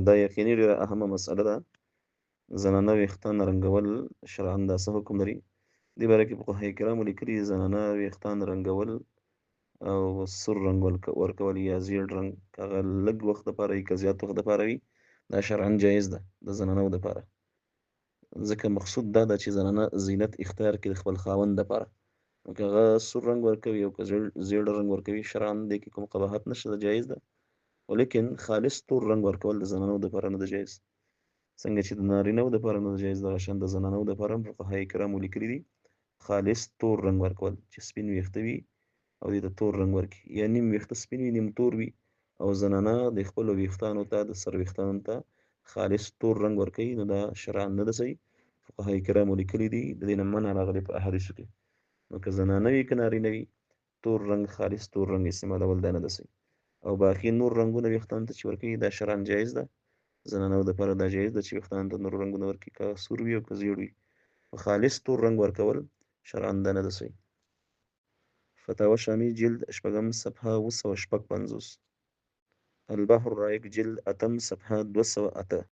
دا یقیني ډېره اهمه مسأله ده. زنانه ویښتان رنګول شرعاً دا څه حکم لري؟ دې باره کې فقهاء کرامو لیکلي زنانه ویښتان رنګول او سور رنګ ورکول یا زیړ رنګ هغه لږ وخت دپاره وي که زیات وخت دپاره وي دا شرعاً جایز ده د زنانو دپاره، ځکه مقصود دا ده چې زنانه زینت اختیار کړي د خپل خاوند دپاره. نو که هغه سور رنګ ورکوي او که زیړ رنګ ورکوي شرعاً دې کې کوم قباحت نشته، ده جایز ده. ولیکن خالص تور رنګ ورکول د زنانو دپاره نه ده جایز، څنګه چې د نارینه‌و دپاره نه ده جایز دغه شان د زنانو دپاره هم فقهاء کرامو لیکلي دي خالص تور رنګ ورکول چې سپین ویښته وي او دې ته تور رنګ ورکړي، یا نیم ویښته سپین وي نیم تور وي او زنانه د خپلو ویښتانو ته د سر ویښتانو ته خالص تور رنګ ورکوي، نو دا شرعاً نه ده صحیح. فقهاء کرامو لیکلي دي د دې نه منع راغلې په احادیثو کې. نو که زنانه وي که نارینه وي تور رنګ خالص تور رنګ استعمالول دا نه ده صحیح. او باقي نور رنګونه ویښتانو ته چې ورکوي دا شرعاً جایز ده، زنانو دپاره دا جایز ده چې ویښتانو ته نور رنګونه ورکړي، که سور وي او که زیړ وي. خالص تور رنګ ورکول شرعاً دا نه ده صحیح. فتاوی شامی جلد شپږم صفحه 256، البحر الرائق جلد اتم صفحه 208.